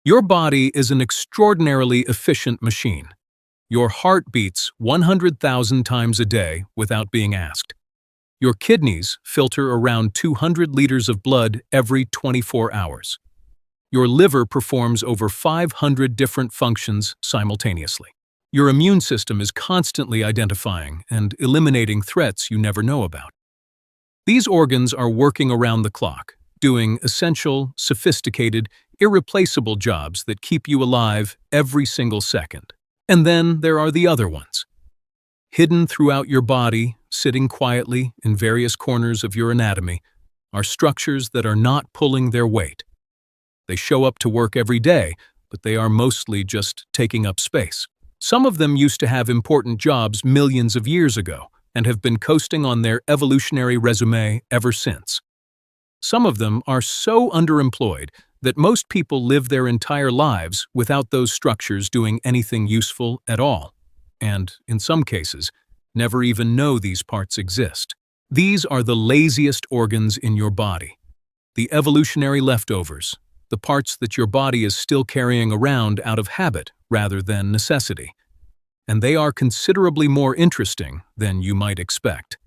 Your body is an extraordinarily efficient machine. Your heart beats 100,000 times a day without being asked. Your kidneys filter around 200 liters of blood every 24 hours. Your liver performs over 500 different functions simultaneously. Your immune system is constantly identifying and eliminating threats you never know about. These organs are working around the clock, doing essential, sophisticated, irreplaceable jobs that keep you alive every single second. And then there are the other ones. Hidden throughout your body, sitting quietly in various corners of your anatomy, are structures that are not pulling their weight. They show up to work every day, but they are mostly just taking up space. Some of them used to have important jobs millions of years ago and have been coasting on their evolutionary resume ever since. Some of them are so underemployed that most people live their entire lives without those structures doing anything useful at all, and, in some cases, never even know these parts exist. These are the laziest organs in your body, the evolutionary leftovers, the parts that your body is still carrying around out of habit rather than necessity. And they are considerably more interesting than you might expect.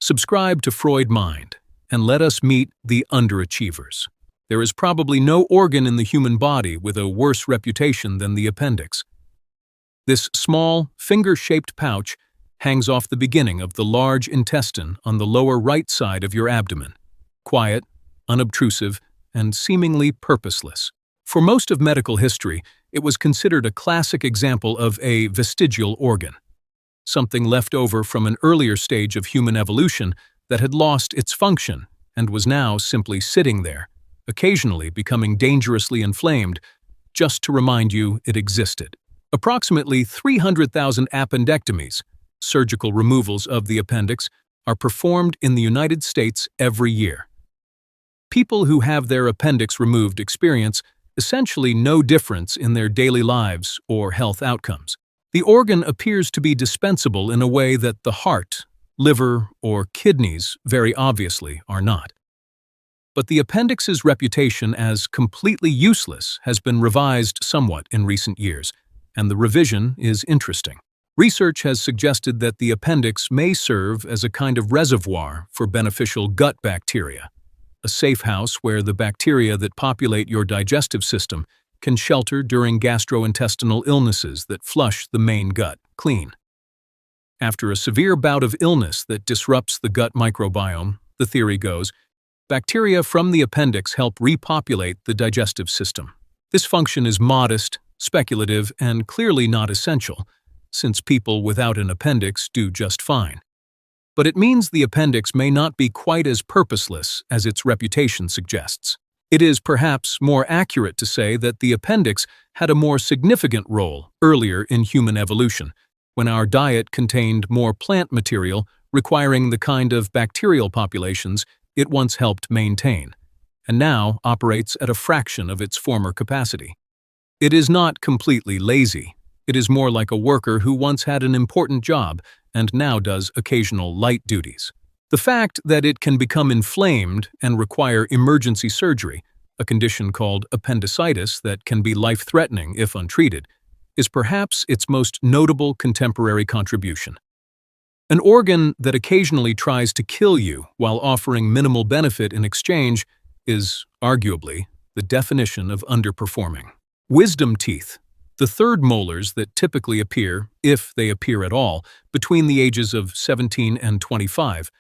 Subscribe to Freud Mind, and let us meet the underachievers. There is probably no organ in the human body with a worse reputation than the appendix. This small, finger-shaped pouch hangs off the beginning of the large intestine on the lower right side of your abdomen. Quiet, unobtrusive, and seemingly purposeless. For most of medical history, it was considered a classic example of a vestigial organ, something left over from an earlier stage of human evolution that had lost its function and was now simply sitting there, occasionally becoming dangerously inflamed, just to remind you it existed. Approximately 300,000 appendectomies, surgical removals of the appendix, are performed in the United States every year. People who have their appendix removed experience essentially no difference in their daily lives or health outcomes. The organ appears to be dispensable in a way that the heart, liver, or kidneys very obviously are not. But the appendix's reputation as completely useless has been revised somewhat in recent years, and the revision is interesting. Research has suggested that the appendix may serve as a kind of reservoir for beneficial gut bacteria, a safe house where the bacteria that populate your digestive system can shelter during gastrointestinal illnesses that flush the main gut clean. After a severe bout of illness that disrupts the gut microbiome, the theory goes, bacteria from the appendix help repopulate the digestive system. This function is modest, speculative, and clearly not essential, since people without an appendix do just fine. But it means the appendix may not be quite as purposeless as its reputation suggests. It is perhaps more accurate to say that the appendix had a more significant role earlier in human evolution, when our diet contained more plant material requiring the kind of bacterial populations it once helped maintain, and now operates at a fraction of its former capacity. It is not completely lazy. It is more like a worker who once had an important job and now does occasional light duties. The fact that it can become inflamed and require emergency surgery, a condition called appendicitis that can be life-threatening if untreated, is perhaps its most notable contemporary contribution. An organ that occasionally tries to kill you while offering minimal benefit in exchange is, arguably, the definition of underperforming. Wisdom teeth, the third molars that typically appear, if they appear at all, between the ages of 17 and 25,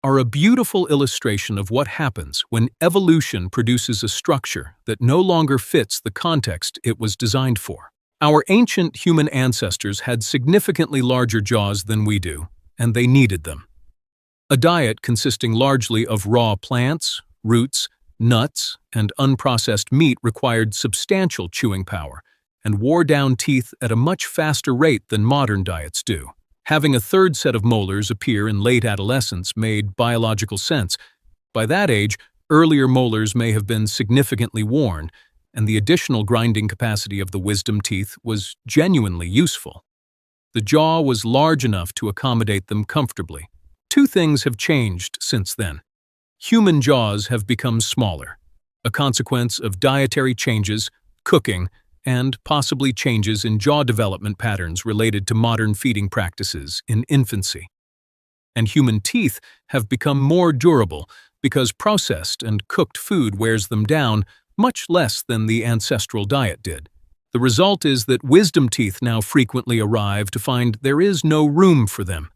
are a beautiful illustration of what happens when evolution produces a structure that no longer fits the context it was designed for. Our ancient human ancestors had significantly larger jaws than we do, and they needed them. A diet consisting largely of raw plants, roots, nuts, and unprocessed meat required substantial chewing power and wore down teeth at a much faster rate than modern diets do. Having a third set of molars appear in late adolescence made biological sense. By that age, earlier molars may have been significantly worn, and the additional grinding capacity of the wisdom teeth was genuinely useful. The jaw was large enough to accommodate them comfortably. Two things have changed since then. Human jaws have become smaller, a consequence of dietary changes, cooking, and possibly changes in jaw development patterns related to modern feeding practices in infancy. And human teeth have become more durable because processed and cooked food wears them down much less than the ancestral diet did. The result is that wisdom teeth now frequently arrive to find there is no room for them.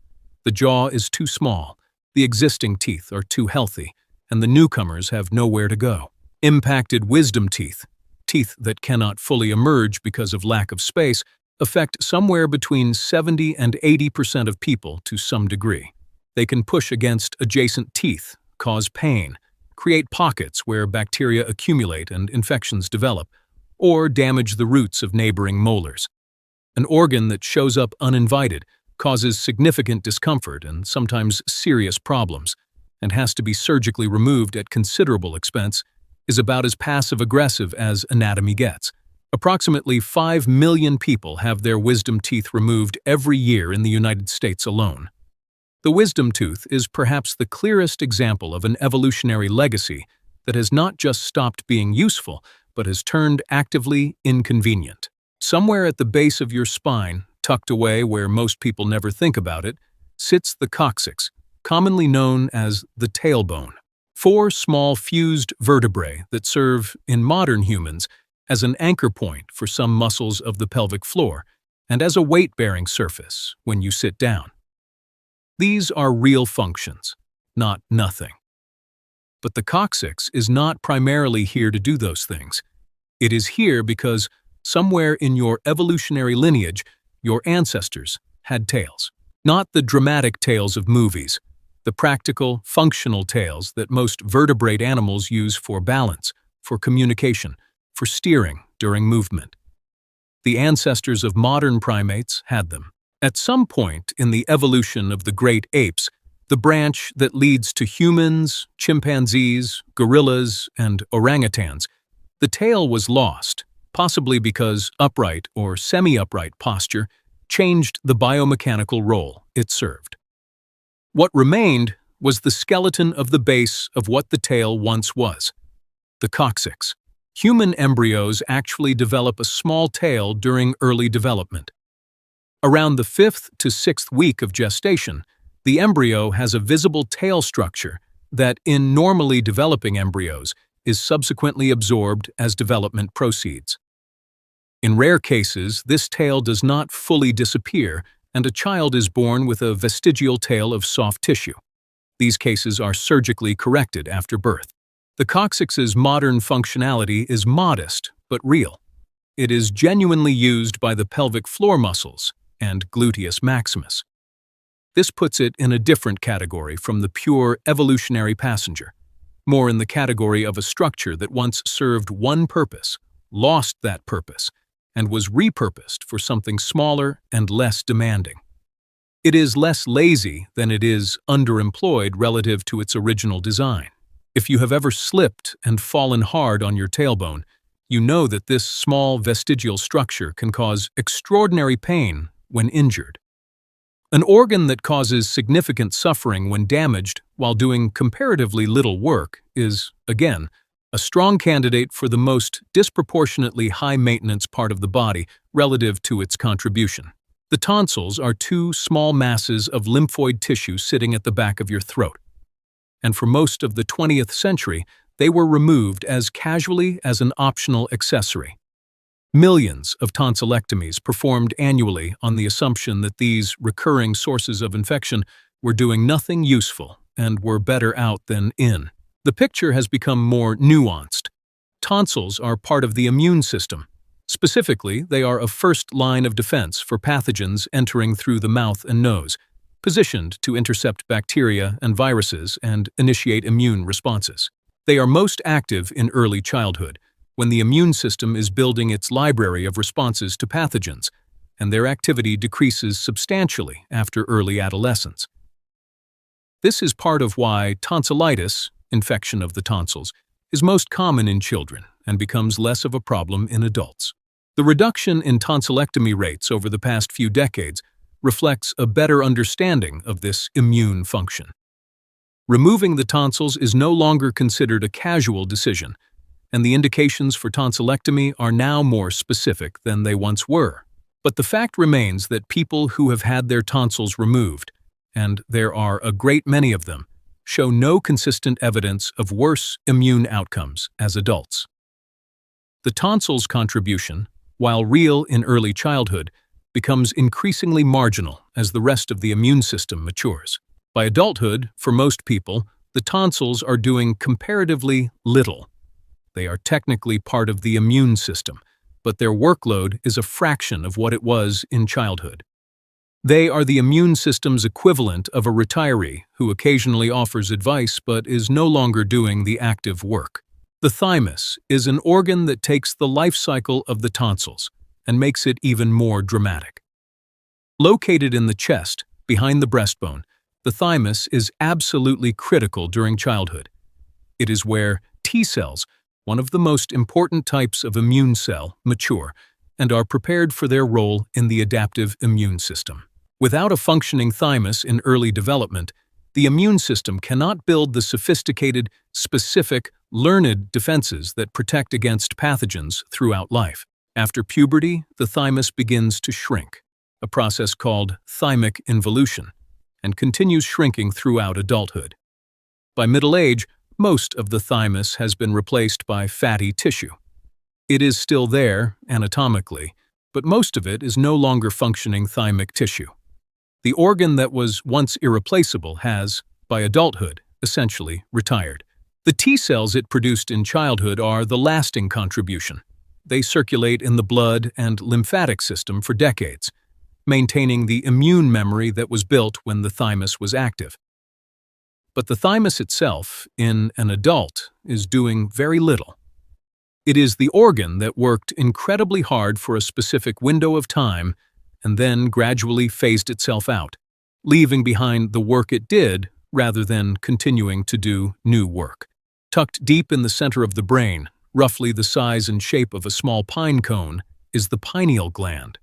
The jaw is too small, the existing teeth are too healthy, and the newcomers have nowhere to go. Impacted wisdom teeth, teeth that cannot fully emerge because of lack of space, affect somewhere between 70 and 80% of people to some degree. They can push against adjacent teeth, cause pain, create pockets where bacteria accumulate and infections develop, or damage the roots of neighboring molars. An organ that shows up uninvited causes significant discomfort and sometimes serious problems, and has to be surgically removed at considerable expense, is about as passive-aggressive as anatomy gets. Approximately 5 million people have their wisdom teeth removed every year in the United States alone. The wisdom tooth is perhaps the clearest example of an evolutionary legacy that has not just stopped being useful, but has turned actively inconvenient. Somewhere at the base of your spine, tucked away where most people never think about it, sits the coccyx, commonly known as the tailbone. 4 small fused vertebrae that serve, in modern humans, as an anchor point for some muscles of the pelvic floor and as a weight-bearing surface when you sit down. These are real functions, not nothing. But the coccyx is not primarily here to do those things. It is here because somewhere in your evolutionary lineage, your ancestors had tails. Not the dramatic tails of movies, the practical, functional tails that most vertebrate animals use for balance, for communication, for steering during movement. The ancestors of modern primates had them. At some point in the evolution of the great apes, the branch that leads to humans, chimpanzees, gorillas, and orangutans, the tail was lost, possibly because upright or semi-upright posture changed the biomechanical role it served. What remained was the skeleton of the base of what the tail once was, the coccyx. Human embryos actually develop a small tail during early development. Around the 5th to 6th week of gestation, the embryo has a visible tail structure that, in normally developing embryos, is subsequently absorbed as development proceeds. In rare cases, this tail does not fully disappear, and a child is born with a vestigial tail of soft tissue. These cases are surgically corrected after birth. The coccyx's modern functionality is modest but real. It is genuinely used by the pelvic floor muscles and gluteus maximus. This puts it in a different category from the pure evolutionary passenger, more in the category of a structure that once served one purpose, lost that purpose, and was repurposed for something smaller and less demanding. It is less lazy than it is underemployed relative to its original design. If you have ever slipped and fallen hard on your tailbone, you know that this small vestigial structure can cause extraordinary pain when injured. An organ that causes significant suffering when damaged while doing comparatively little work is, again, a strong candidate for the most disproportionately high-maintenance part of the body relative to its contribution. The tonsils are 2 small masses of lymphoid tissue sitting at the back of your throat. And for most of the 20th century, they were removed as casually as an optional accessory. Millions of tonsillectomies performed annually on the assumption that these recurring sources of infection were doing nothing useful and were better out than in. The picture has become more nuanced. Tonsils are part of the immune system. Specifically, they are a first line of defense for pathogens entering through the mouth and nose, positioned to intercept bacteria and viruses and initiate immune responses. They are most active in early childhood, when the immune system is building its library of responses to pathogens, and their activity decreases substantially after early adolescence. This is part of why tonsillitis, infection of the tonsils, is most common in children and becomes less of a problem in adults. The reduction in tonsillectomy rates over the past few decades reflects a better understanding of this immune function. Removing the tonsils is no longer considered a casual decision. and the indications for tonsillectomy are now more specific than they once were. But the fact remains that people who have had their tonsils removed, and there are a great many of them, show no consistent evidence of worse immune outcomes as adults. The tonsils' contribution, while real in early childhood, becomes increasingly marginal as the rest of the immune system matures. By adulthood, for most people, the tonsils are doing comparatively little. They are technically part of the immune system, but their workload is a fraction of what it was in childhood. They are the immune system's equivalent of a retiree who occasionally offers advice but is no longer doing the active work. The thymus is an organ that takes the life cycle of the tonsils and makes it even more dramatic. Located in the chest, behind the breastbone, the thymus is absolutely critical during childhood. It is where T cells, one of the most important types of immune cell, mature and are prepared for their role in the adaptive immune system. Without a functioning thymus in early development, the immune system cannot build the sophisticated, specific, learned defenses that protect against pathogens throughout life. After puberty, the thymus begins to shrink, a process called thymic involution, and continues shrinking throughout adulthood. By middle age, most of the thymus has been replaced by fatty tissue. It is still there, anatomically, but most of it is no longer functioning thymic tissue. The organ that was once irreplaceable has, by adulthood, essentially retired. The T cells it produced in childhood are the lasting contribution. They circulate in the blood and lymphatic system for decades, maintaining the immune memory that was built when the thymus was active. But the thymus itself, in an adult, is doing very little. It is the organ that worked incredibly hard for a specific window of time and then gradually phased itself out, leaving behind the work it did rather than continuing to do new work. Tucked deep in the center of the brain, roughly the size and shape of a small pine cone, is the pineal gland.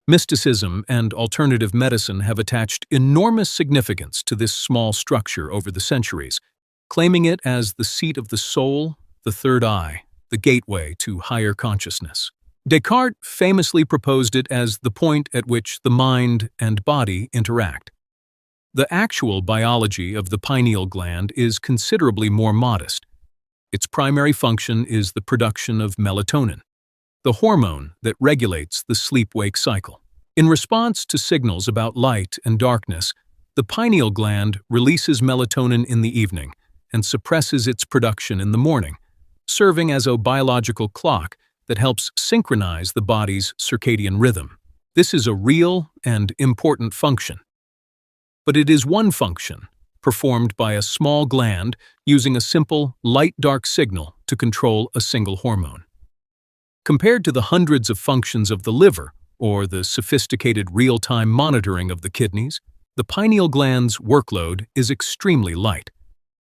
Mysticism and alternative medicine have attached enormous significance to this small structure over the centuries, claiming it as the seat of the soul, the third eye, the gateway to higher consciousness. Descartes famously proposed it as the point at which the mind and body interact. The actual biology of the pineal gland is considerably more modest. Its primary function is the production of melatonin, the hormone that regulates the sleep-wake cycle. In response to signals about light and darkness, the pineal gland releases melatonin in the evening and suppresses its production in the morning, serving as a biological clock that helps synchronize the body's circadian rhythm. This is a real and important function. But it is one function, performed by a small gland using a simple light-dark signal to control a single hormone. Compared to the hundreds of functions of the liver, or the sophisticated real-time monitoring of the kidneys, the pineal gland's workload is extremely light.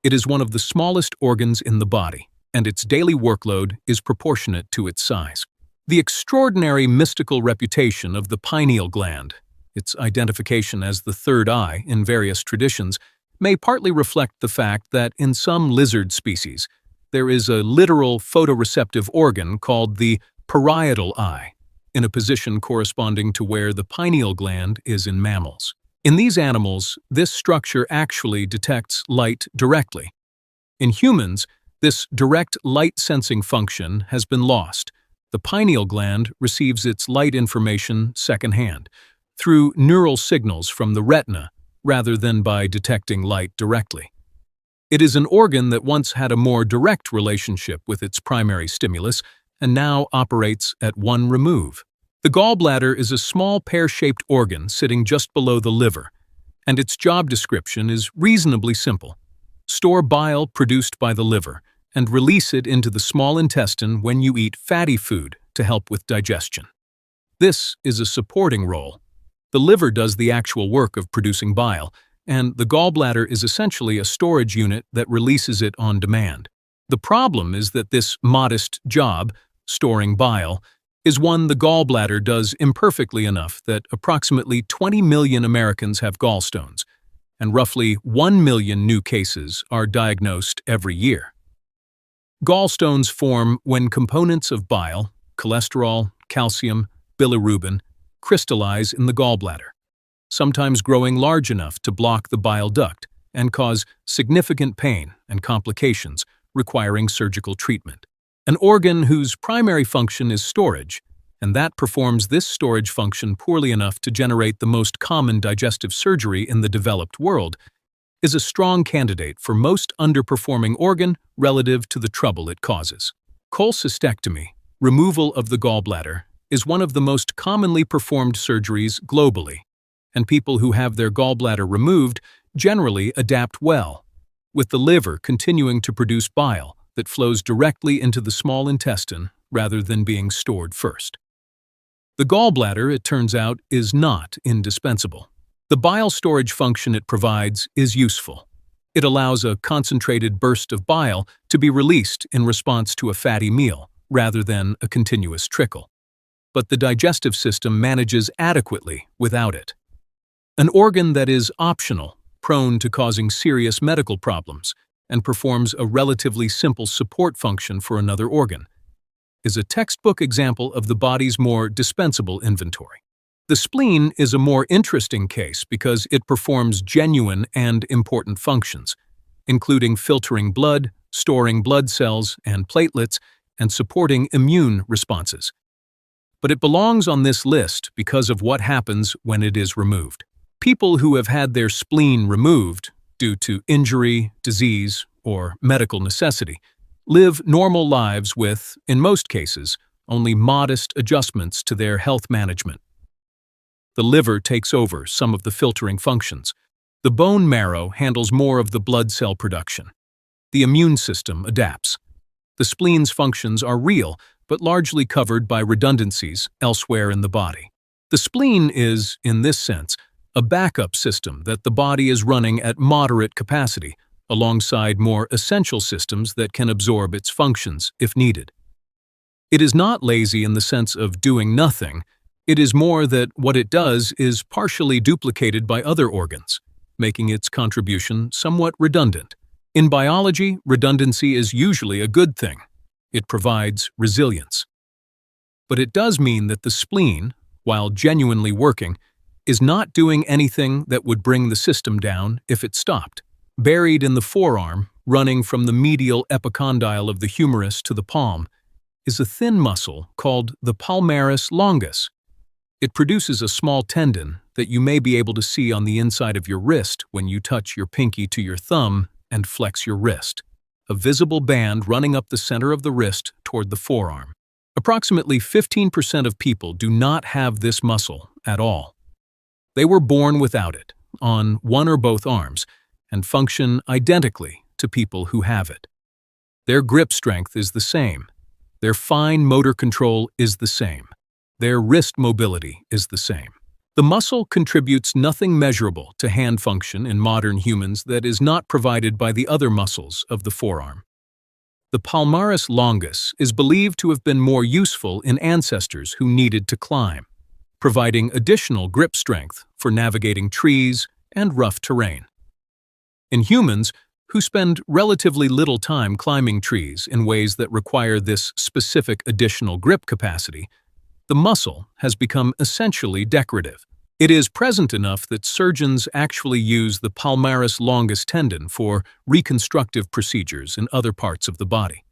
It is one of the smallest organs in the body, and its daily workload is proportionate to its size. The extraordinary mystical reputation of the pineal gland, its identification as the third eye in various traditions, may partly reflect the fact that in some lizard species, there is a literal photoreceptive organ called the parietal eye, in a position corresponding to where the pineal gland is in mammals. In these animals, this structure actually detects light directly. In humans, this direct light-sensing function has been lost. The pineal gland receives its light information secondhand, through neural signals from the retina, rather than by detecting light directly. It is an organ that once had a more direct relationship with its primary stimulus and now operates at one remove. The gallbladder is a small pear-shaped organ sitting just below the liver, and its job description is reasonably simple. Store bile produced by the liver and release it into the small intestine when you eat fatty food to help with digestion. This is a supporting role. The liver does the actual work of producing bile, and the gallbladder is essentially a storage unit that releases it on demand. The problem is that this modest job, storing bile, is one the gallbladder does imperfectly enough that approximately 20 million Americans have gallstones, and roughly 1 million new cases are diagnosed every year. Gallstones form when components of bile, cholesterol, calcium, bilirubin, crystallize in the gallbladder, sometimes growing large enough to block the bile duct and cause significant pain and complications requiring surgical treatment. An organ whose primary function is storage, and that performs this storage function poorly enough to generate the most common digestive surgery in the developed world, is a strong candidate for most underperforming organ relative to the trouble it causes. Cholecystectomy, removal of the gallbladder, is one of the most commonly performed surgeries globally, and people who have their gallbladder removed generally adapt well, with the liver continuing to produce bile that flows directly into the small intestine rather than being stored first. The gallbladder, it turns out, is not indispensable. The bile storage function it provides is useful. It allows a concentrated burst of bile to be released in response to a fatty meal, rather than a continuous trickle. But the digestive system manages adequately without it. An organ that is optional, prone to causing serious medical problems, and performs a relatively simple support function for another organ, is a textbook example of the body's more dispensable inventory. The spleen is a more interesting case because it performs genuine and important functions, including filtering blood, storing blood cells and platelets, and supporting immune responses. But it belongs on this list because of what happens when it is removed. People who have had their spleen removed due to injury, disease, or medical necessity live normal lives with, in most cases, only modest adjustments to their health management. The liver takes over some of the filtering functions. The bone marrow handles more of the blood cell production. The immune system adapts. The spleen's functions are real, but largely covered by redundancies elsewhere in the body. The spleen is, in this sense, a backup system that the body is running at moderate capacity, alongside more essential systems that can absorb its functions if needed. It is not lazy in the sense of doing nothing. It is more that what it does is partially duplicated by other organs, making its contribution somewhat redundant. In biology, redundancy is usually a good thing. It provides resilience. But it does mean that the spleen, while genuinely working, is not doing anything that would bring the system down if it stopped. Buried in the forearm, running from the medial epicondyle of the humerus to the palm, is a thin muscle called the palmaris longus. It produces a small tendon that you may be able to see on the inside of your wrist when you touch your pinky to your thumb and flex your wrist, a visible band running up the center of the wrist toward the forearm. Approximately 15% of people do not have this muscle at all. They were born without it, on one or both arms, and function identically to people who have it. Their grip strength is the same. Their fine motor control is the same. Their wrist mobility is the same. The muscle contributes nothing measurable to hand function in modern humans that is not provided by the other muscles of the forearm. The palmaris longus is believed to have been more useful in ancestors who needed to climb, providing additional grip strength for navigating trees and rough terrain. In humans, who spend relatively little time climbing trees in ways that require this specific additional grip capacity, the muscle has become essentially decorative. It is present enough that surgeons actually use the palmaris longus tendon for reconstructive procedures in other parts of the body,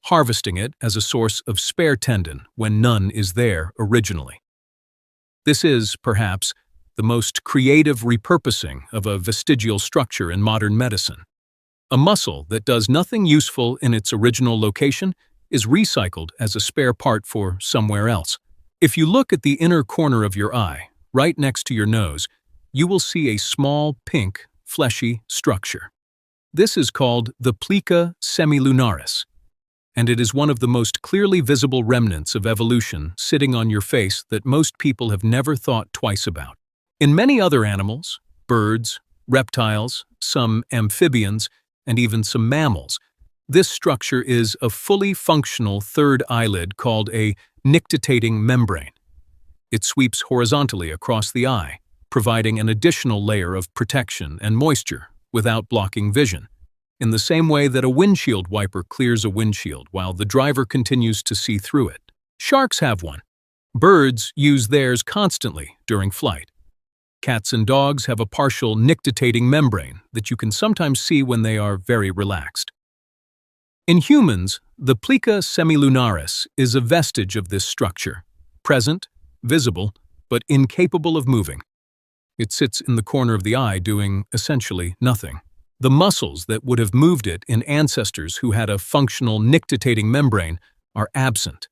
harvesting it as a source of spare tendon when none is there originally. This is, perhaps, the most creative repurposing of a vestigial structure in modern medicine. A muscle that does nothing useful in its original location is recycled as a spare part for somewhere else. If you look at the inner corner of your eye, right next to your nose, you will see a small, pink, fleshy structure. This is called the plica semilunaris, and it is one of the most clearly visible remnants of evolution sitting on your face that most people have never thought twice about. In many other animals, birds, reptiles, some amphibians, and even some mammals, this structure is a fully functional third eyelid called a nictitating membrane. It sweeps horizontally across the eye, providing an additional layer of protection and moisture without blocking vision. in the same way that a windshield wiper clears a windshield while the driver continues to see through it. Sharks have one. Birds use theirs constantly during flight. Cats and dogs have a partial nictitating membrane that you can sometimes see when they are very relaxed. In humans, the plica semilunaris is a vestige of this structure, present, visible, but incapable of moving. It sits in the corner of the eye doing essentially nothing. The muscles that would have moved it in ancestors who had a functional nictitating membrane are absent.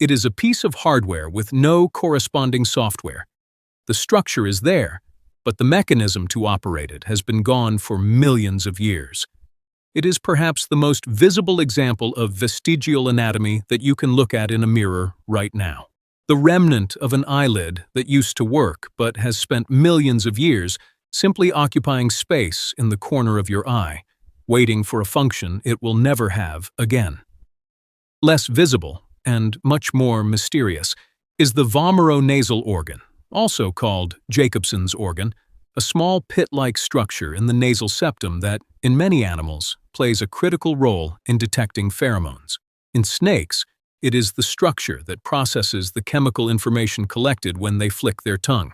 It is a piece of hardware with no corresponding software. The structure is there, but the mechanism to operate it has been gone for millions of years. It is perhaps the most visible example of vestigial anatomy that you can look at in a mirror right now. The remnant of an eyelid that used to work but has spent millions of years simply occupying space in the corner of your eye, waiting for a function it will never have again. Less visible, and much more mysterious, is the vomeronasal organ, also called Jacobson's organ, a small pit-like structure in the nasal septum that, in many animals, plays a critical role in detecting pheromones. In snakes, it is the structure that processes the chemical information collected when they flick their tongue.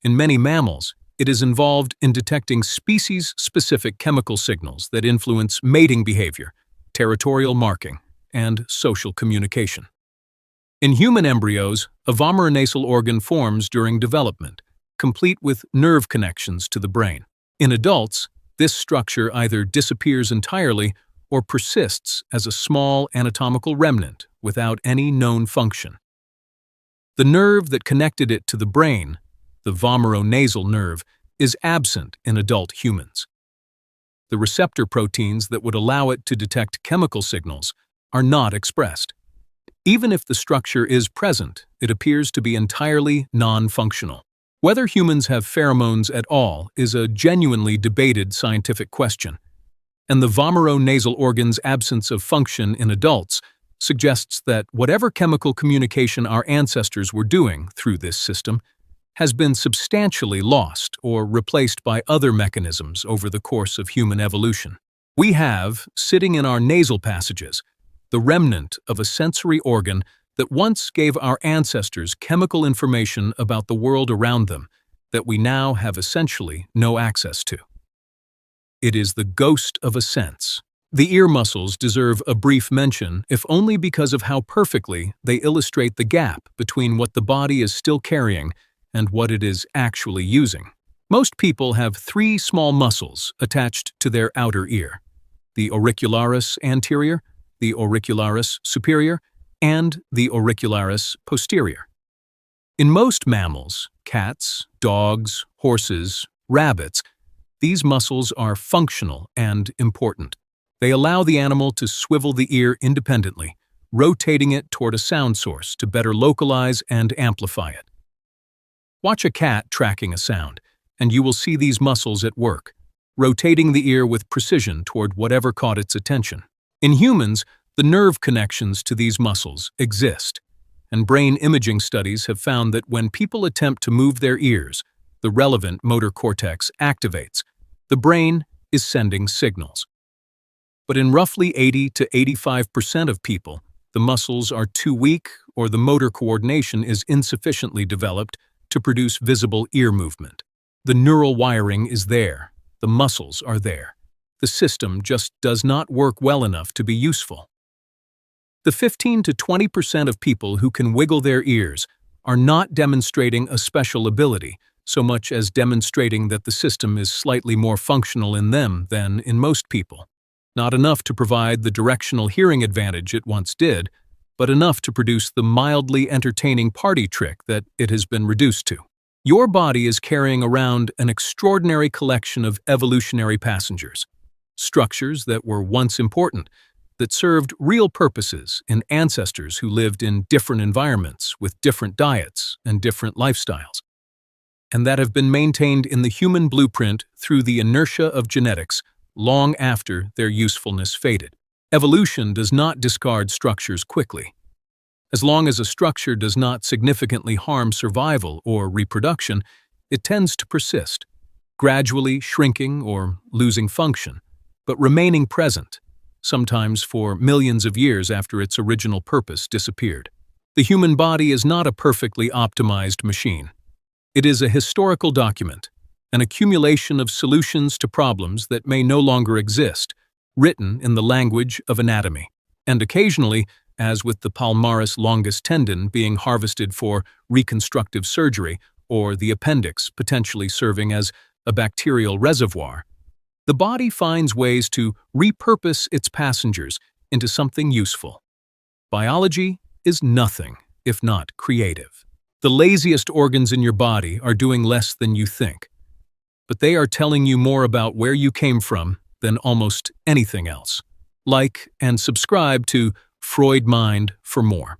In many mammals, it is involved in detecting species-specific chemical signals that influence mating behavior, territorial marking, and social communication. In human embryos, a vomeronasal organ forms during development, complete with nerve connections to the brain. In adults, this structure either disappears entirely or persists as a small anatomical remnant without any known function. The nerve that connected it to the brain, the vomeronasal nerve, is absent in adult humans. The receptor proteins that would allow it to detect chemical signals are not expressed. Even if the structure is present, it appears to be entirely non-functional. Whether humans have pheromones at all is a genuinely debated scientific question, and the vomeronasal organ's absence of function in adults suggests that whatever chemical communication our ancestors were doing through this system has been substantially lost or replaced by other mechanisms over the course of human evolution. We have, sitting in our nasal passages, the remnant of a sensory organ that once gave our ancestors chemical information about the world around them that we now have essentially no access to. It is the ghost of a sense. The ear muscles deserve a brief mention, if only because of how perfectly they illustrate the gap between what the body is still carrying and what it is actually using. Most people have three small muscles attached to their outer ear: the auricularis anterior, the auricularis superior, and the auricularis posterior. In most mammals, cats, dogs, horses, rabbits, these muscles are functional and important. They allow the animal to swivel the ear independently, rotating it toward a sound source to better localize and amplify it. Watch a cat tracking a sound, and you will see these muscles at work, rotating the ear with precision toward whatever caught its attention. In humans, the nerve connections to these muscles exist, and brain imaging studies have found that when people attempt to move their ears, the relevant motor cortex activates. The brain is sending signals. But in roughly 80 to 85% of people, the muscles are too weak or the motor coordination is insufficiently developed to produce visible ear movement. The neural wiring is there, the muscles are there. The system just does not work well enough to be useful. The 15 to 20% of people who can wiggle their ears are not demonstrating a special ability, so much as demonstrating that the system is slightly more functional in them than in most people. Not enough to provide the directional hearing advantage it once did, but enough to produce the mildly entertaining party trick that it has been reduced to. Your body is carrying around an extraordinary collection of evolutionary passengers, structures that were once important, that served real purposes in ancestors who lived in different environments with different diets and different lifestyles, and that have been maintained in the human blueprint through the inertia of genetics long after their usefulness faded. Evolution does not discard structures quickly. As long as a structure does not significantly harm survival or reproduction, it tends to persist, gradually shrinking or losing function, but remaining present, sometimes for millions of years after its original purpose disappeared. The human body is not a perfectly optimized machine. It is a historical document, an accumulation of solutions to problems that may no longer exist, written in the language of anatomy. And occasionally, as with the palmaris longus tendon being harvested for reconstructive surgery, or the appendix potentially serving as a bacterial reservoir, the body finds ways to repurpose its passengers into something useful. Biology is nothing if not creative. The laziest organs in your body are doing less than you think, but they are telling you more about where you came from than almost anything else. Like and subscribe to Freud Mind for more.